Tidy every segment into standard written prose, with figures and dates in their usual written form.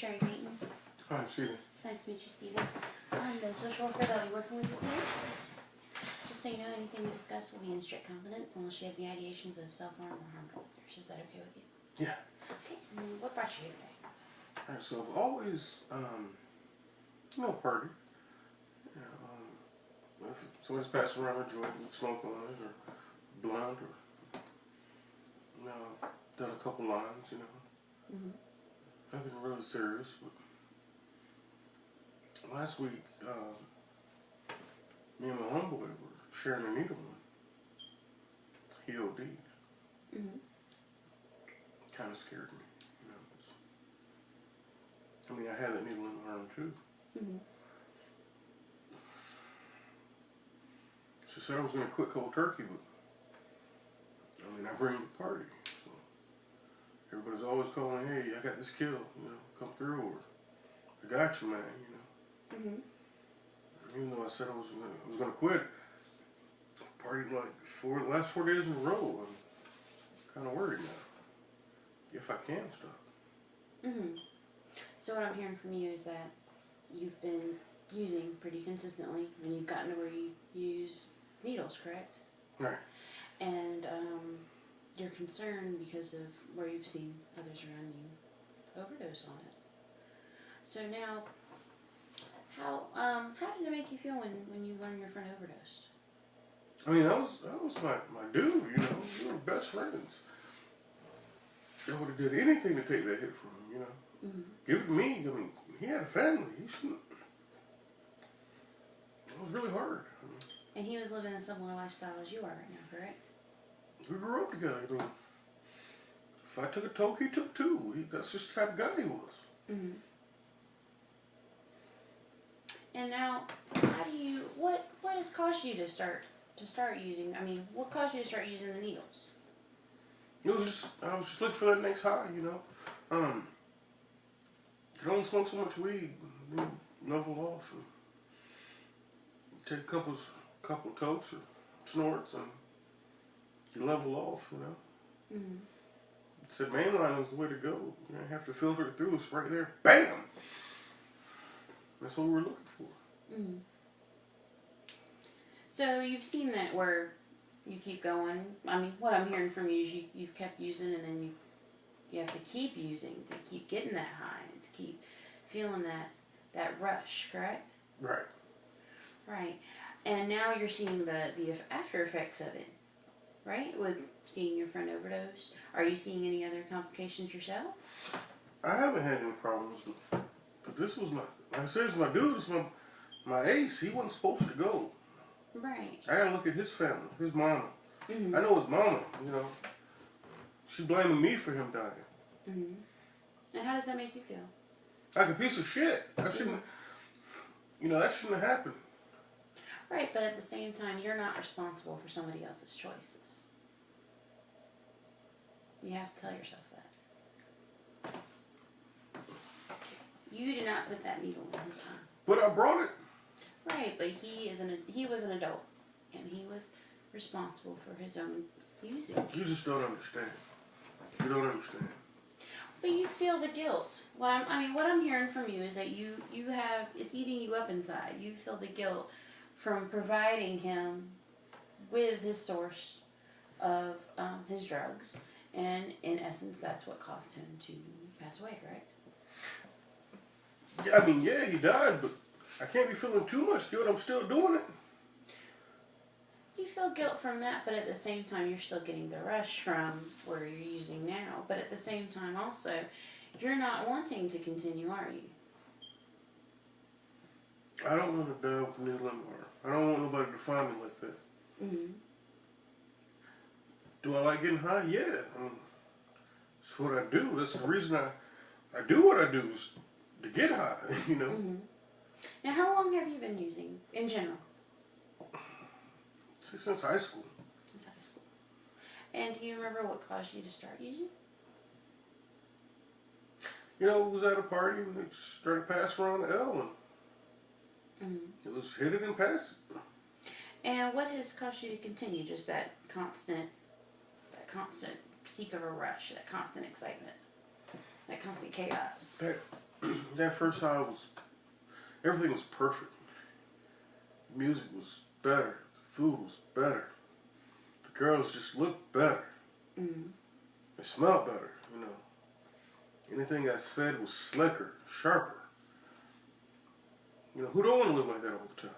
Sherry Payton. Hi, Stephen. It's nice to meet you, Stephen. I'm the social worker that I'll be working with you today. Just so you know, anything we discuss will be in strict confidence unless you have the ideations of self-harm or harm to others. Is that okay with you? Yeah. Okay, and what brought you here today? Alright, so I've always, party. You know, if somebody's passing around a joint with smoke on it, or blunt, or, done a couple lines, Mm-hmm. Nothing really serious, but last week, me and my homeboy were sharing a needle one. He OD'd. Mm-hmm. Kind of scared me, I had that needle in my arm too. Mm-hmm. She said I was going to quit cold turkey, but I bring the party. So everybody's always calling, hey, I got this kill, come through, or I got you, man, Mm-hmm. Even though I said I was going to quit, I partied like the last 4 days in a row. I'm kind of worried now if I can stop. Mm-hmm. So what I'm hearing from you is that you've been using pretty consistently, and you've gotten to where you use needles, correct? Right. And you're concerned because of where you've seen others around you overdose on it. So now, how did it make you feel when you learned your friend overdosed? That was my dude, we were best friends. I would have did anything to take that hit from him, Mm-hmm. Give it to me. He had a family. He shouldn't. It was really hard. And he was living a similar lifestyle as you are right now, correct? We grew up together. If I took a toke, he took two. That's just the type of guy he was. Mm-hmm. And now, what has caused you to start using? What caused you to start using the needles? I was just looking for that next high, Could only smoke so much weed, and level off, and take a couple tokes or snorts, and you level off, Mm-hmm. Said mainline was the way to go. You have to filter it through. It's right there. Bam! That's what we were looking for. Mm-hmm. So you've seen that where you keep going. What I'm hearing from you is you've kept using, and then you have to keep using to keep getting that high, and to keep feeling that rush, correct? Right. Right. And now you're seeing the after effects of it, right? With seeing your friend overdose. Are you seeing any other complications yourself? I haven't had any problems, but this was like I said, it's my dude. It's my ace. He wasn't supposed to go. Right. I gotta look at his family, his mama. Mm-hmm. I know his mama, She blaming me for him dying. Mm-hmm. And how does that make you feel? Like a piece of shit. I shouldn't, that shouldn't have happened. Right, but at the same time, you're not responsible for somebody else's choices. You have to tell yourself that. You did not put that needle in his arm. But I brought it. Right, but he was an adult, and he was responsible for his own using. You just don't understand. You don't understand. But you feel the guilt. What I'm hearing from you is that it's eating you up inside. You feel the guilt from providing him with his source of his drugs, and in essence, that's what caused him to pass away, correct? Yeah, he died, but I can't be feeling too much guilt. I'm still doing it. You feel guilt from that, but at the same time, you're still getting the rush from where you're using now. But at the same time, also, you're not wanting to continue, are you? I don't want to die with a needle in my arm. I don't want nobody to find me like that. Mm-hmm. Do I like getting high? Yeah. It's what I do. That's the reason I do what I do, is to get high, Mm-hmm. Now, how long have you been using, in general? Since high school. Since high school. And do you remember what caused you to start using? We was at a party and they started passing around the L, and it was hit it and pass it. And what has caused you to continue? Just that constant seek of a rush, that constant excitement, that constant chaos. that first high was, everything was perfect. The music was better. The food was better. The girls just looked better. Mm-hmm. They smelled better, you know. Anything I said was slicker, sharper. You know, who don't want to live like that all the time?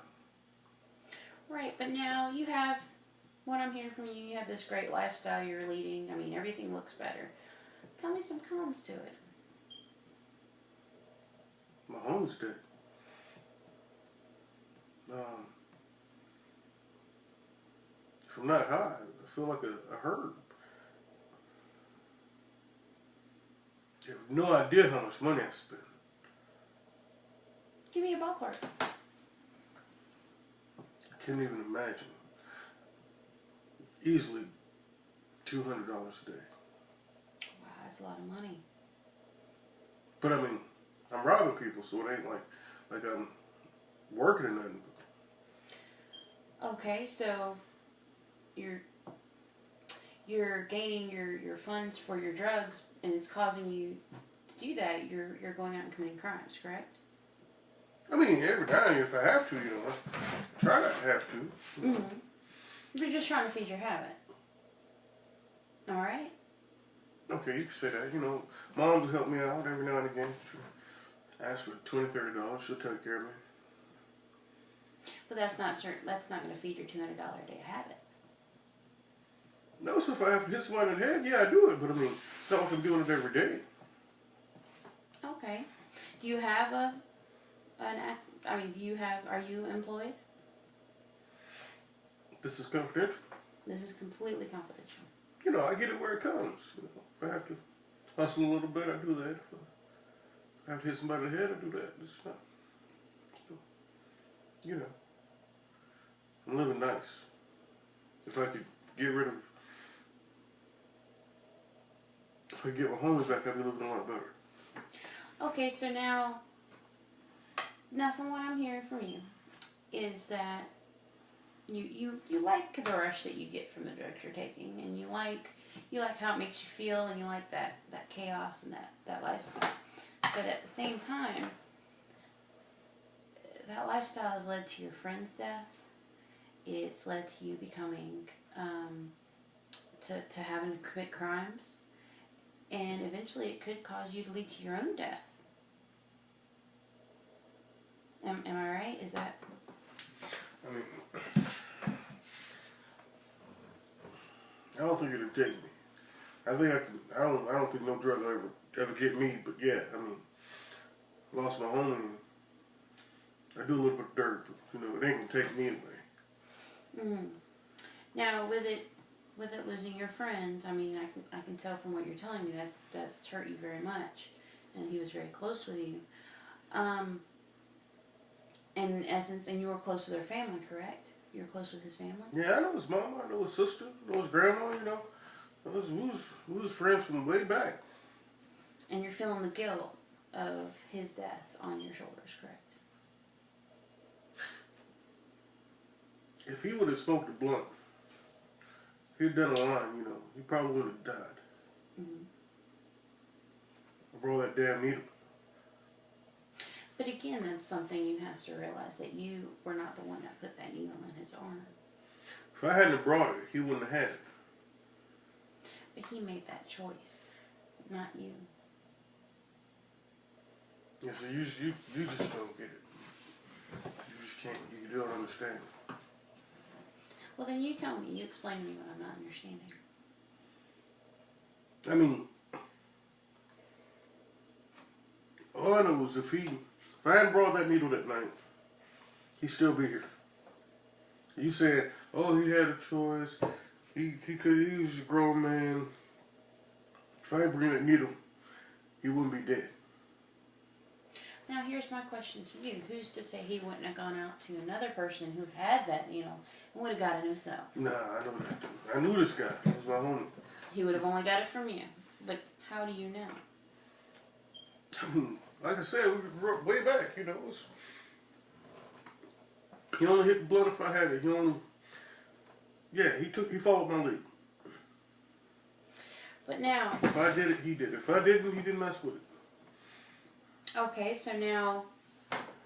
Right, but now you have, what I'm hearing from you, you have this great lifestyle you're leading. I mean, everything looks better. Tell me some cons to it. My homie's dead. If I'm not high, I feel like a herb. You have no idea how much money I spend. Give me a ballpark. I can't even imagine. Easily $200 a day. Wow, that's a lot of money. But I mean, I'm robbing people, so it ain't like I'm working or nothing. Okay, so you're gaining your funds for your drugs, and it's causing you to do that. You're going out and committing crimes, correct? I mean, every time if I have to, you know, I try not to have to. Mm-hmm. You're just trying to feed your habit. All right. Okay, you can say that. You know, Mom will help me out every now and again. She'll ask for $20, $30. She'll take care of me. But that's not certain. That's not going to feed your $200 a day habit. No, so if I have to hit somebody in the head, yeah, I do it. But I mean, it's not like I'm doing it every day. Okay. Do you have are you employed? This is confidential. This is completely confidential. You know, I get it where it comes. You know, if I have to hustle a little bit, I do that. If I have to hit somebody in the head, I do that. It's not, you know, I'm living nice. If I could get rid of, if I could get my homies back, I'd be living a lot better. Okay, so now from what I'm hearing from you, is that you like the rush that you get from the drugs you're taking, and you like how it makes you feel, and you like that chaos and that lifestyle. But at the same time, that lifestyle has led to your friend's death. It's led to you becoming to having to commit crimes, and eventually it could cause you to lead to your own death. Am I right? Is that? I mean, I don't think it'll take me. I think I can. I don't think no drug will ever get me. But yeah, I mean, lost my homie. I do a little bit of dirt, but you know, it ain't gonna take me away. Mm-hmm. Now, with it losing your friend, I mean, I can tell from what you're telling me that's hurt you very much, and he was very close with you. In essence, and you were close with their family, correct? You were close with his family? Yeah, I know his mama, I know his sister, I know his grandma, you know. We was friends from way back. And you're feeling the guilt of his death on your shoulders, correct? If he would have smoked a blunt, if he'd done a line, you know, he probably would have died. Mm-hmm. Of all that damn needle. But again, that's something you have to realize, that you were not the one that put that needle in his arm. If I hadn't have brought it, he wouldn't have had it. But he made that choice, not you. Yeah, so you just don't get it. You just can't. You don't understand. Well, then you tell me. You explain to me what I'm not understanding. I mean, all I know was if I hadn't brought that needle that night, he'd still be here. You said, oh, he had a choice. He was a grown man. If I didn't bring that needle, he wouldn't be dead. Now, here's my question to you. Who's to say he wouldn't have gone out to another person who had that needle and would have got it himself? Nah, I know that dude. I knew this guy. He was my homie. He would have only got it from you. But how do you know? I mean, like I said, we grew up way back, you know. He only hit the blunt if I had it. He followed my lead. But now... If I did it, he did it. If I didn't, he didn't mess with it. Okay, so now,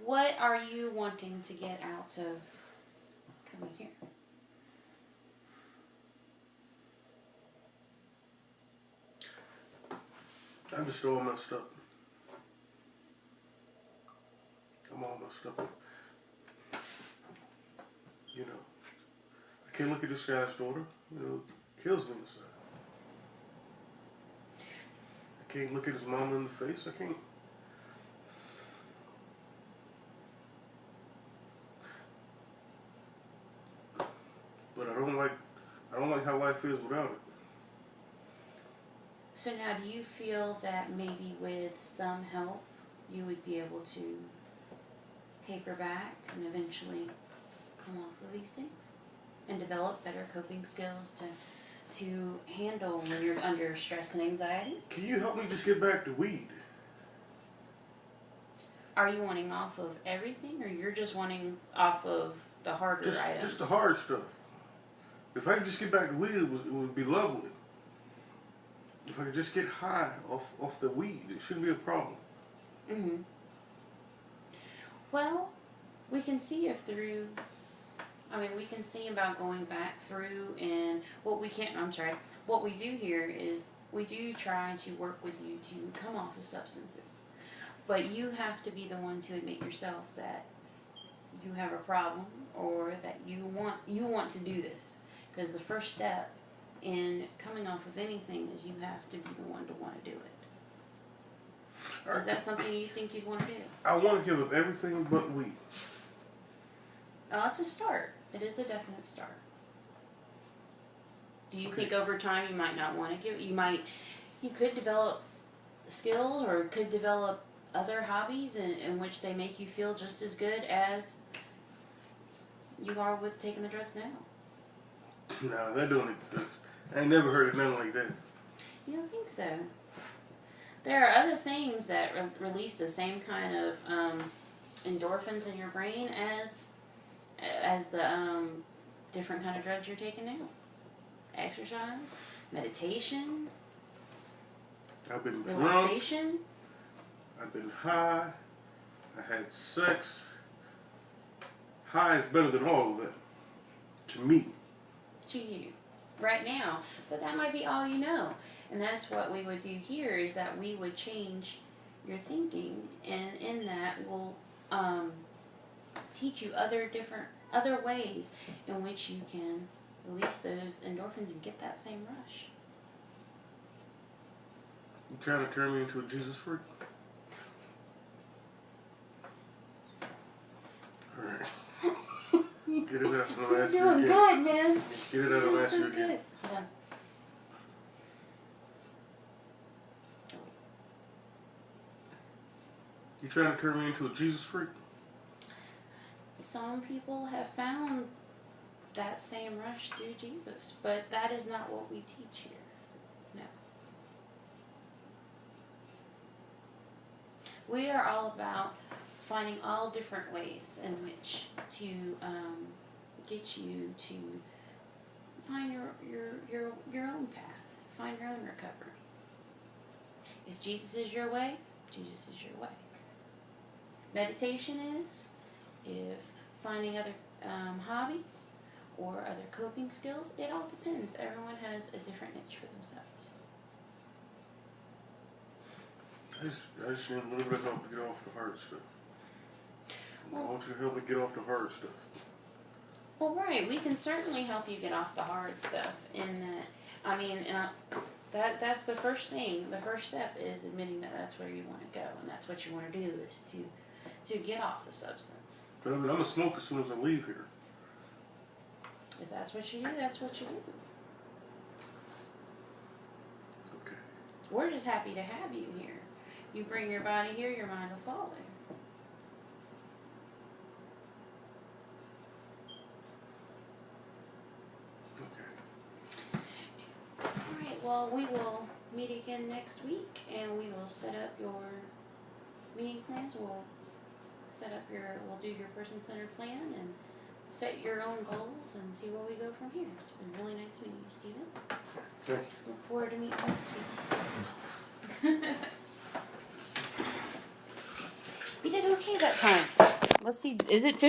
what are you wanting to get out of coming here? I'm just all messed up. I'm all messed up. You know, I can't look at this guy's daughter. You know, it kills me inside. I can't look at his mama in the face. I can't. But I don't like how life is without it. So now, do you feel that maybe with some help, you would be able to taper back and eventually come off of these things and develop better coping skills to handle when you're under stress and anxiety? Can you help me just get back to weed? Are you wanting off of everything, or you're just wanting off of the harder items? Just the hard stuff. If I could just get back to weed, it would be lovely. If I could just get high off the weed, it shouldn't be a problem. Mm-hmm. Well, we can see if through, we can see about going back through, and what we do here is we do try to work with you to come off of substances. But you have to be the one to admit yourself that you have a problem, or that you want to do this. Because the first step in coming off of anything is you have to be the one to want to do it. Is that something you think you'd want to do? I want to give up everything but weed. Oh, it's a start. It is a definite start. Do you think over time you might not want to give it? You could develop skills, or could develop other hobbies in which they make you feel just as good as you are with taking the drugs now. No, that don't exist. I ain't never heard of nothing like that. You don't think so? There are other things that release the same kind of endorphins in your brain as the different kind of drugs you're taking now. Exercise, meditation, I've been drunk. relaxation. I've been high. I had sex. High is better than all of that. To me. To you right now, but that might be all you know, and that's what we would do here, is that we would change your thinking, and in that we'll teach you other ways in which you can release those endorphins and get that same rush. You trying to turn me into a Jesus freak? Alright. Get it out, and I'll ask you You're doing again. good, man. Get it out, You're I'll ask so you again. good. Hold on. You trying to turn me into a Jesus freak? Some people have found that same rush through Jesus, but that is not what we teach here. No. We are all about finding all different ways in which to get you to find your own path, find your own recovery. If Jesus is your way, Jesus is your way. Meditation is. If finding other hobbies or other coping skills, it all depends. Everyone has a different niche for themselves. I just need a little bit of help to get off the hard stuff. Well, I want you to help me get off the hard stuff. Well, right. We can certainly help you get off the hard stuff. In that, that's the first thing. The first step is admitting that that's where you want to go, and that's what you want to do, is to get off the substance. But I'm gonna smoke as soon as I leave here. If that's what you do, that's what you do. Okay. We're just happy to have you here. You bring your body here, your mind will follow. Okay. Alright, well, we will meet again next week, and we will set up your meeting plans. We'll do your person-centered plan and set your own goals and see where we go from here. It's been really nice meeting you, Stephen. Thank you. Look forward to meeting you next week. did okay that time. Let's see. Is it